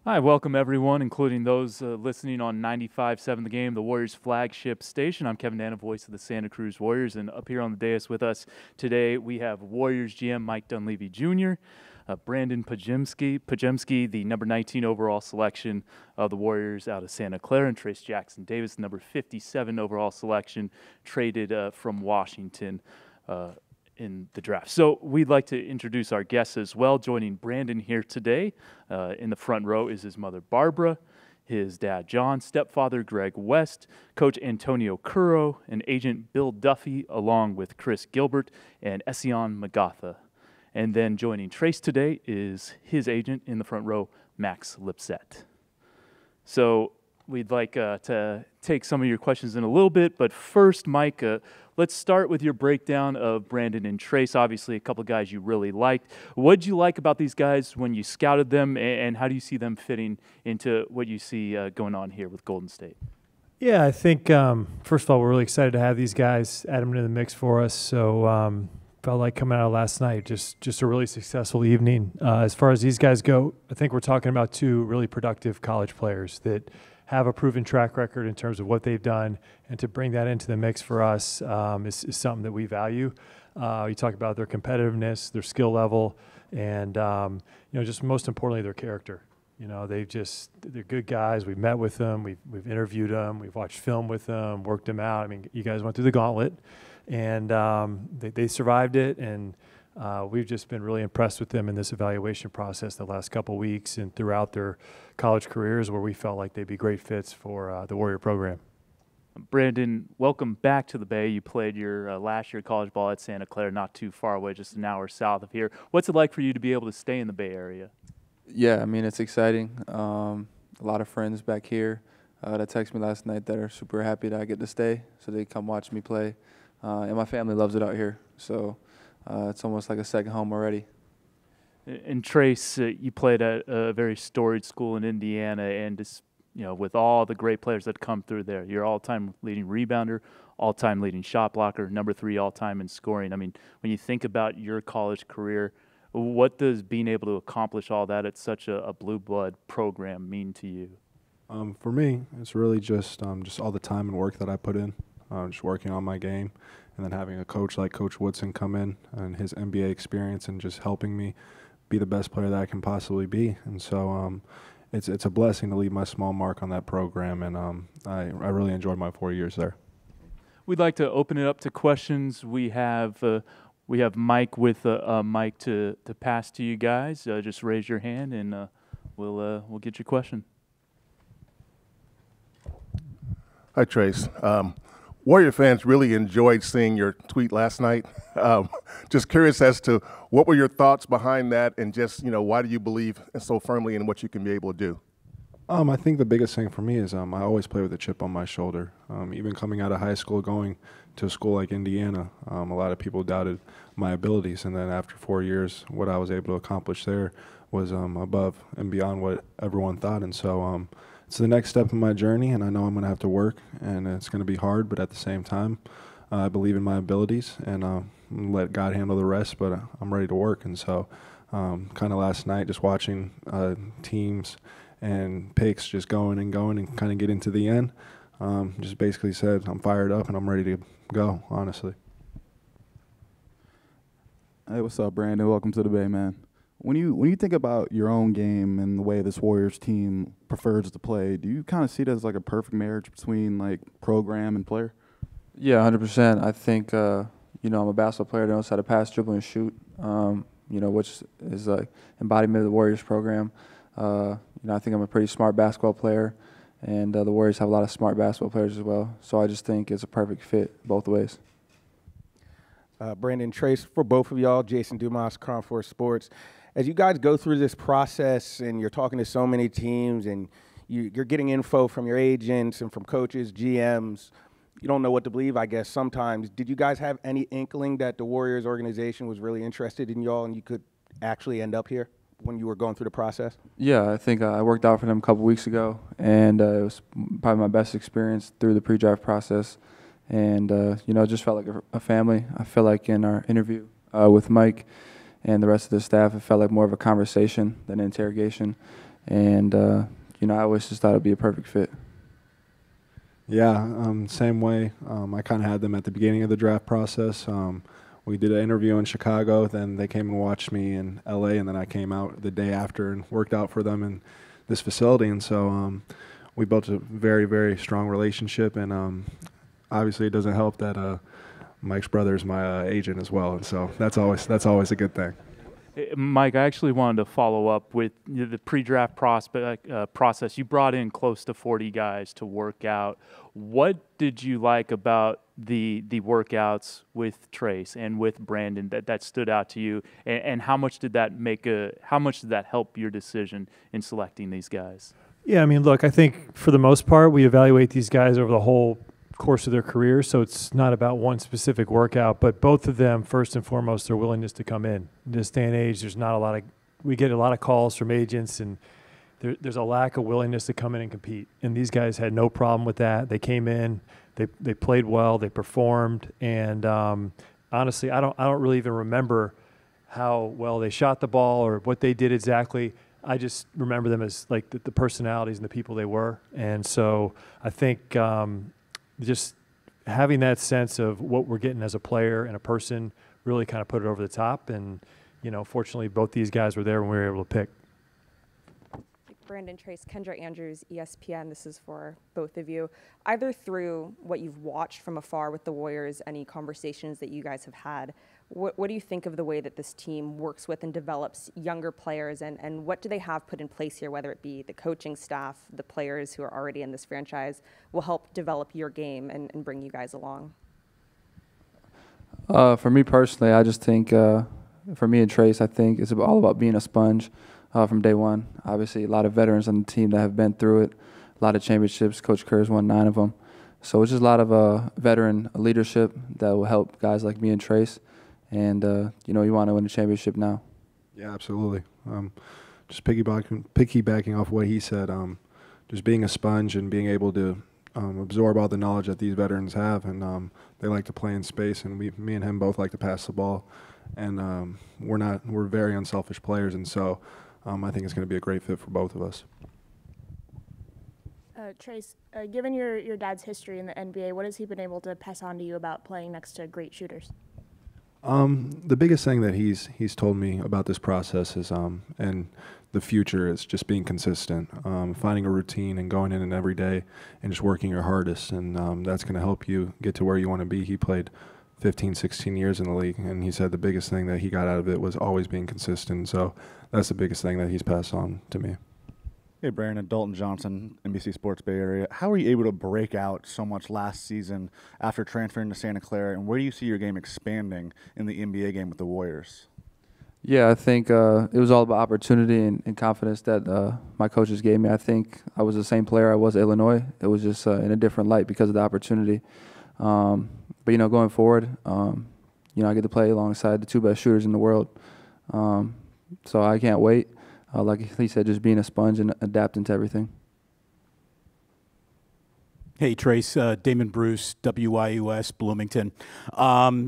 Hi, welcome everyone, including those listening on 95.7 The Game, the Warriors flagship station. I'm Kevin Dana, voice of the Santa Cruz Warriors, and up here on the dais with us today we have Warriors GM Mike Dunleavy Jr., Brandin Podziemski, the number 19 overall selection of the Warriors out of Santa Clara, and Trayce Jackson Davis, number 57 overall selection, traded from Washington in the draft. So we'd like to introduce our guests as well. Joining Brandin here today in the front row is his mother Barbara, his dad John, stepfather Greg West, coach Antonio Curro, and agent Bill Duffy, along with Chris Gilbert and Essian Magatha. And then joining Trayce today is his agent in the front row, Max Lipset. So we'd like to take some of your questions in a little bit, but first, Mike, let's start with your breakdown of Brandin and Trayce. Obviously, a couple of guys you really liked. What did you like about these guys when you scouted them, and how do you see them fitting into what you see going on here with Golden State? Yeah, I think, first of all, we're really excited to have these guys, add them into the mix for us. So felt like coming out of last night, just a really successful evening. As far as these guys go, I think we're talking about two really productive college players that have a proven track record in terms of what they've done, and to bring that into the mix for us is something that we value. You talk about their competitiveness, their skill level, and just most importantly, their character. They're good guys. We've met with them, we've interviewed them, we've watched film with them, worked them out. I mean, you guys went through the gauntlet, and they survived it, and we've just been really impressed with them in this evaluation process the last couple of weeks and throughout their college careers, where we felt like they'd be great fits for the Warrior program. Brandin, welcome back to the Bay. You played your last year college ball at Santa Clara, not too far away, just an hour south of here. What's it like for you to be able to stay in the Bay Area? Yeah, I mean, it's exciting. A lot of friends back here that texted me last night that are super happy that I get to stay, so they come watch me play. And my family loves it out here, so it's almost like a second home already. And Trayce, you played at a very storied school in Indiana, and just, with all the great players that come through there, you're all-time leading rebounder, all-time leading shot blocker, number 3 all-time in scoring. I mean, when you think about your college career, what does being able to accomplish all that at such a blue blood program mean to you? For me, it's really just all the time and work that I put in, just working on my game, and then having a coach like Coach Woodson come in and his NBA experience and just helping me be the best player that I can possibly be. And so it's a blessing to leave my small mark on that program, and I really enjoyed my 4 years there. We'd like to open it up to questions. We have Mike with a mic to pass to you guys. Just raise your hand, and we'll get your question. Hi, Trayce. Warrior fans really enjoyed seeing your tweet last night. Just curious as to what were your thoughts behind that, and just, why do you believe so firmly in what you can be able to do? I think the biggest thing for me is I always play with a chip on my shoulder. Even coming out of high school, going to a school like Indiana, a lot of people doubted my abilities. And then after 4 years, what I was able to accomplish there was above and beyond what everyone thought. And so it's the next step in my journey, and I know I'm going to have to work, and it's going to be hard, but at the same time, I believe in my abilities, and let God handle the rest, but I'm ready to work. And so kind of last night, just watching teams and picks just going and kind of get into the end, just basically said I'm fired up and I'm ready to go, honestly. Hey, what's up, Brandin? Welcome to the Bay, man. When you think about your own game and the way this Warriors team prefers to play, do you kind of see it as like a perfect marriage between like program and player? Yeah, 100%. I think, I'm a basketball player that knows how to pass, dribble, and shoot, which is like embodiment of the Warriors program. I think I'm a pretty smart basketball player, and the Warriors have a lot of smart basketball players as well. So I just think it's a perfect fit both ways. Brandin, Trayce, for both of y'all, Jason Dumas, Crown Force Sports. As you guys go through this process and you're talking to so many teams and you're getting info from your agents and from coaches, GMs, you don't know what to believe, I guess, sometimes. Did you guys have any inkling that the Warriors organization was really interested in y'all and you could actually end up here when you were going through the process? Yeah, I think I worked out for them a couple weeks ago, and it was probably my best experience through the pre-draft process. And, it just felt like a family. I feel like in our interview with Mike and the rest of the staff, it felt like more of a conversation than an interrogation. and you know, I always just thought it'd be a perfect fit. Yeah, same way. I kind of had them at the beginning of the draft process. We did an interview in Chicago, then they came and watched me in LA, and then I came out the day after and worked out for them in this facility. And so we built a very, very strong relationship. And obviously, it doesn't help that Mike's brother is my agent as well, and so that's always a good thing. Mike, I actually wanted to follow up with the pre-draft process. You brought in close to 40 guys to work out. What did you like about the workouts with Trayce and with Brandin that stood out to you, and how much did that help your decision in selecting these guys? Yeah, I mean, look, I think for the most part, we evaluate these guys over the whole course of their career, so it's not about one specific workout, but both of them, first and foremost, their willingness to come in. In this day and age, we get a lot of calls from agents, and there's a lack of willingness to come in and compete. And these guys had no problem with that. They came in, they played well, they performed, and honestly, I don't really even remember how well they shot the ball or what they did exactly. I just remember them as like the personalities and the people they were. And so I think just having that sense of what we're getting as a player and a person really kind of put it over the top. And, you know, fortunately, both these guys were there when we were able to pick. Brandin, Trayce, Kendra Andrews, ESPN. This is for both of you. Either through what you've watched from afar with the Warriors, any conversations that you guys have had, what do you think of the way that this team works with and develops younger players, and what do they have put in place here, whether it be the coaching staff, the players who are already in this franchise, will help develop your game and bring you guys along? For me personally, I just think, for me and Trayce, I think it's all about being a sponge from day one. Obviously, a lot of veterans on the team that have been through it, a lot of championships. Coach Kerr's won 9 of them. So it's just a lot of veteran leadership that will help guys like me and Trayce. And, you know, you want to win a championship now. Yeah, absolutely. Just piggybacking off what he said, just being a sponge and being able to absorb all the knowledge that these veterans have. And they like to play in space, and me and him both like to pass the ball. And we're very unselfish players, and so I think it's going to be a great fit for both of us. Trayce, given your dad's history in the NBA, what has he been able to pass on to you about playing next to great shooters? The biggest thing that he's told me about this process is and the future is just being consistent, finding a routine and going in and every day and just working your hardest, and that's going to help you get to where you want to be. He played 15, 16 years in the league, and he said the biggest thing that he got out of it was always being consistent. So that's the biggest thing that he's passed on to me. Hey, Brandon, Dalton Johnson, NBC Sports Bay Area. How were you able to break out so much last season after transferring to Santa Clara, and where do you see your game expanding in the NBA game with the Warriors? Yeah, I think it was all about opportunity and confidence that my coaches gave me. I think I was the same player I was at Illinois. It was just in a different light because of the opportunity. But, you know, going forward, you know, I get to play alongside the 2 best shooters in the world. So I can't wait. Like he said, just being a sponge and adapting to everything. Hey, Trayce, Damon Bruce, WIUS, Bloomington.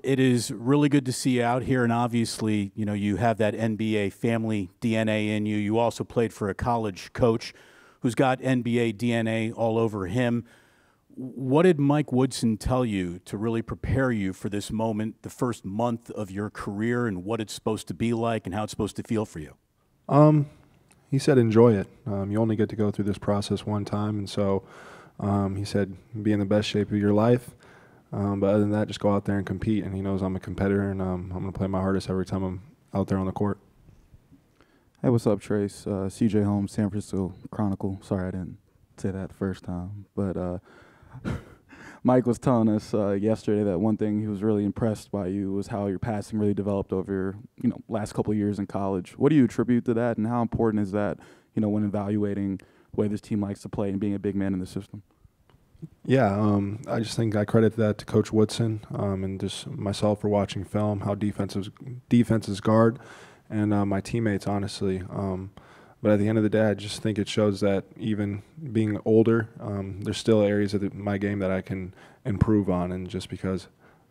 It is really good to see you out here, and obviously, you know, you have that NBA family DNA in you. You also played for a college coach who's got NBA DNA all over him. What did Mike Woodson tell you to really prepare you for this moment, the first month of your career, and what it's supposed to be like and how it's supposed to feel for you? He said enjoy it. You only get to go through this process one time, and so he said be in the best shape of your life. But other than that, just go out there and compete. And he knows I'm a competitor, and I'm going to play my hardest every time I'm out there on the court. Hey, what's up, Trayce? CJ Holmes, San Francisco Chronicle. Sorry I didn't say that the first time. But Mike was telling us yesterday that one thing he was really impressed by you was how your passing really developed over your last couple of years in college. What do you attribute to that, and how important is that, when evaluating the way this team likes to play and being a big man in the system? Yeah, I just think I credit that to Coach Woodson and just myself for watching film, how defenses guard, and my teammates, honestly. But at the end of the day, I just think it shows that even being older, there's still areas of my game that I can improve on. And just because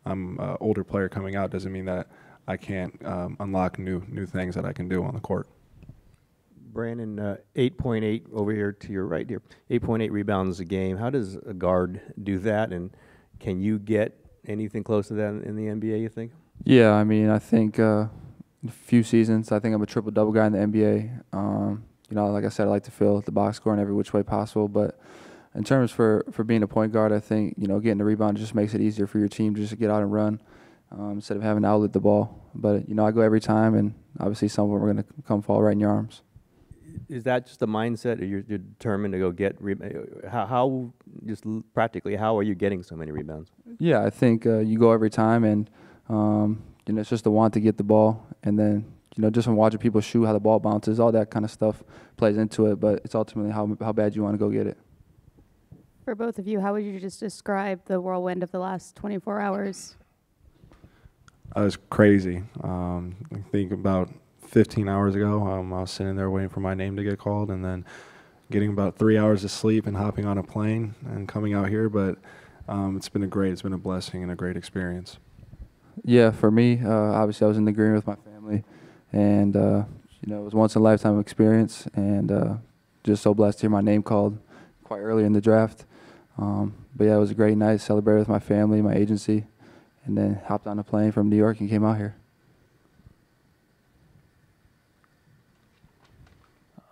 I'm an older player coming out doesn't mean that I can't unlock new things that I can do on the court. Brandon, 8.8 over here to your right here, 8.8 rebounds a game. How does a guard do that, and can you get anything close to that in the NBA, you think? Yeah, I mean, I think a few seasons, I think I'm a triple-double guy in the NBA. You know, like I said, I like to fill the box score in every which way possible. But in terms for being a point guard, I think, you know, getting the rebound just makes it easier for your team just to get out and run instead of having to outlet the ball. But, you know, I go every time, and obviously some of them are going to come fall right in your arms. Is that just the mindset, or you're determined to go get how just practically, how are you getting so many rebounds? Yeah, I think you go every time, and, you know, it's just the want to get the ball. And then, you know, just from watching people shoot, how the ball bounces, all that kind of stuff plays into it. But it's ultimately how bad you want to go get it. For both of you, how would you just describe the whirlwind of the last 24 hours? It was crazy. I think about 15 hours ago, I was sitting there waiting for my name to get called, and then getting about 3 hours of sleep and hopping on a plane and coming out here. But it's been a blessing and a great experience. Yeah, for me, obviously I was in the green with my family, and you know, it was once in a lifetime experience, and just so blessed to hear my name called quite early in the draft. But yeah, it was a great night. Celebrated with my family, my agency, and then hopped on a plane from New York and came out here.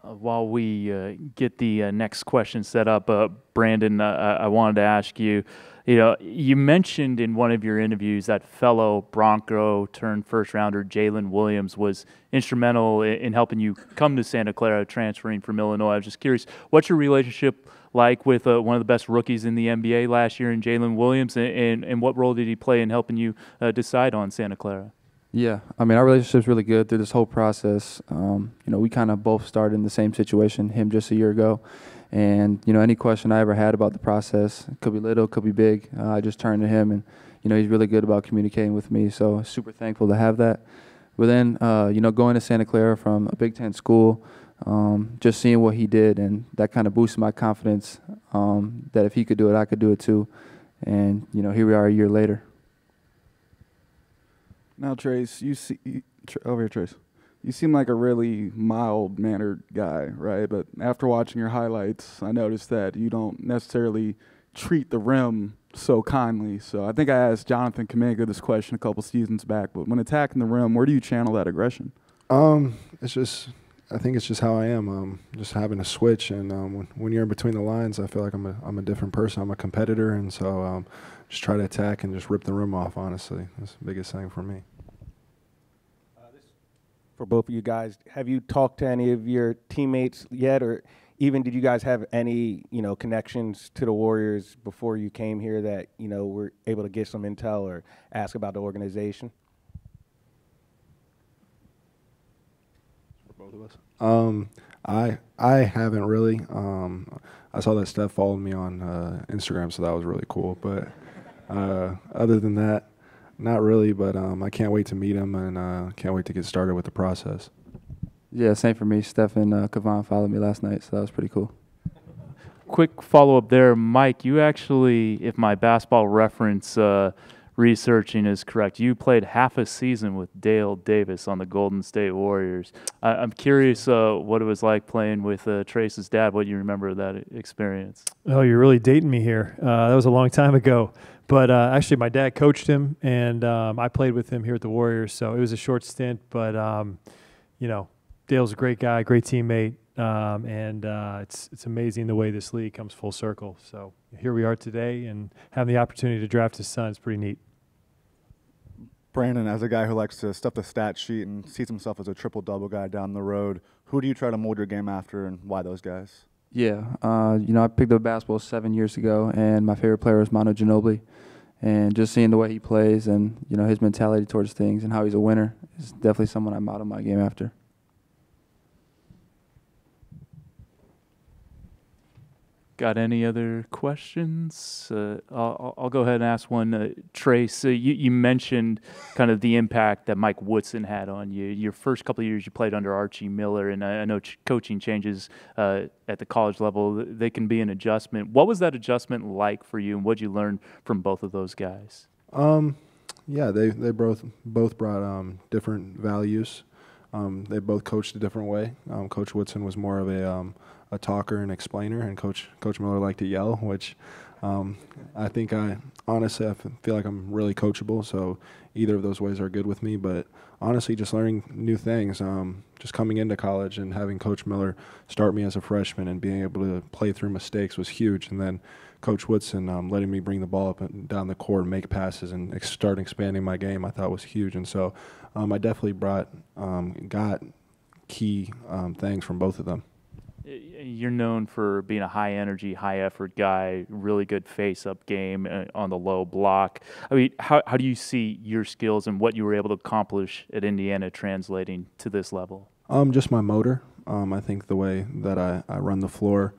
While we get the next question set up, Brandin, I wanted to ask you, you know, you mentioned in one of your interviews that fellow Bronco turned first rounder Jalen Williams was instrumental in helping you come to Santa Clara, transferring from Illinois. I was just curious, what's your relationship like with one of the best rookies in the NBA last year in Jalen Williams, and what role did he play in helping you decide on Santa Clara? Yeah, I mean, our relationship's really good through this whole process. You know, we kind of both started in the same situation, him just a year ago. And, you know, any question I ever had about the process, it could be little, it could be big, I just turned to him, and, you know, he's really good about communicating with me. So super thankful to have that. But then, you know, going to Santa Clara from a Big Ten school, just seeing what he did, and that kind of boosted my confidence that if he could do it, I could do it too. And, you know, here we are a year later. Now, Trayce, over here, Trayce. You seem like a really mild-mannered guy, right? But after watching your highlights, I noticed that you don't necessarily treat the rim so kindly. So I think I asked Jonathan Kaminga this question a couple seasons back. But when attacking the rim, where do you channel that aggression? It's just, I think it's just how I am. Just having a switch, and when you're in between the lines, I feel like I'm a different person. I'm a competitor, and so just try to attack and just rip the rim off. Honestly, that's the biggest thing for me. For both of you guys, have you talked to any of your teammates yet, or even did you guys have any, you know, connections to the Warriors before you came here that, you know, were able to get some intel or ask about the organization? For both of us, I haven't really. I saw that Steph followed me on Instagram, so that was really cool. But other than that, not really, but I can't wait to meet him, and can't wait to get started with the process. Yeah, same for me. Steph and Kavan followed me last night, so that was pretty cool. Quick follow-up there. Mike, you actually, if my basketball reference researching is correct, you played half a season with Dale Davis on the Golden State Warriors. I'm curious what it was like playing with Trayce's dad, what you remember of that experience. Oh, you're really dating me here. That was a long time ago. But actually, my dad coached him, and I played with him here at the Warriors. So it was a short stint, but, you know, Dale's a great guy, great teammate, and it's amazing the way this league comes full circle. So here we are today, and having the opportunity to draft his son is pretty neat. Brandin, as a guy who likes to stuff the stat sheet and sees himself as a triple-double guy down the road, who do you try to mold your game after, and why those guys? Yeah, you know, I picked up basketball 7 years ago, and my favorite player is Manu Ginobili. And just seeing the way he plays and, you know, his mentality towards things and how he's a winner is definitely someone I model my game after. Got any other questions? I'll go ahead and ask one. Trayce, you mentioned kind of the impact that Mike Woodson had on you. Your first couple of years you played under Archie Miller, and I know coaching changes at the college level. They can be an adjustment. What was that adjustment like for you, and what did you learn from both of those guys? Yeah, they both brought different values. they both coached a different way. Coach Woodson was more of a talker and explainer, and Coach Miller liked to yell, which I think honestly, I feel like I'm really coachable, so either of those ways are good with me. But honestly, just learning new things, just coming into college and having Coach Miller start me as a freshman and being able to play through mistakes was huge. And then Coach Woodson letting me bring the ball up and down the court and make passes and start expanding my game, I thought was huge. And so I definitely got key things from both of them. You're known for being a high-energy, high-effort guy, really good face-up game on the low block. I mean, how do you see your skills and what you were able to accomplish at Indiana translating to this level? Just my motor. I think the way that I run the floor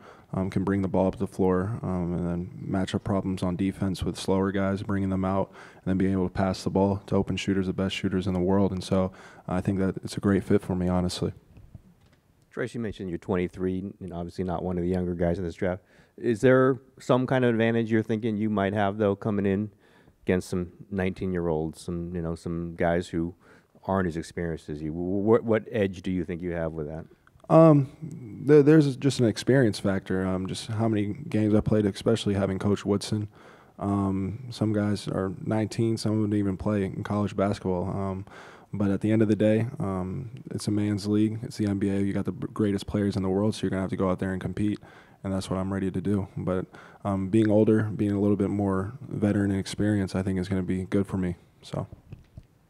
can bring the ball up the floor and then match up problems on defense with slower guys, bringing them out, and then being able to pass the ball to open shooters, the best shooters in the world. And so I think that it's a great fit for me, honestly. Trayce, you mentioned you're 23 and obviously not one of the younger guys in this draft. Is there some kind of advantage you're thinking you might have, though, coming in against some 19-year-olds, some guys who aren't as experienced as you? What edge do you think you have with that? There's just an experience factor. Just how many games I played, especially having Coach Woodson. Some guys are 19, some would even play in college basketball. But at the end of the day, it's a man's league. It's the NBA. You got the greatest players in the world, so you're going to have to go out there and compete, and that's what I'm ready to do. But being older, being a little bit more veteran and experienced, I think is going to be good for me. So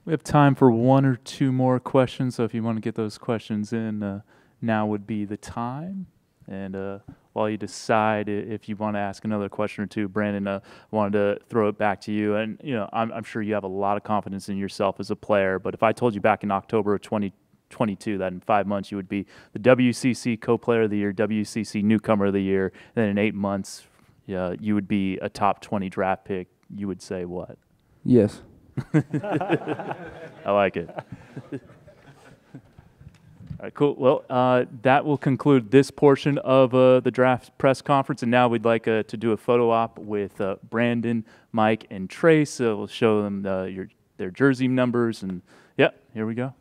we have time for one or two more questions, so if you want to get those questions in, now would be the time. And while you decide if you want to ask another question or two, Brandin, wanted to throw it back to you. And I'm sure you have a lot of confidence in yourself as a player. But if I told you back in October of 2022 that in 5 months you would be the WCC Co-Player of the Year, WCC Newcomer of the Year, then in 8 months you would be a top 20 draft pick, you would say what? Yes. I like it. All right, cool. Well, that will conclude this portion of the draft press conference, and now we'd like to do a photo op with Brandin, Mike, and Trayce. We'll show them their jersey numbers, and yeah, here we go.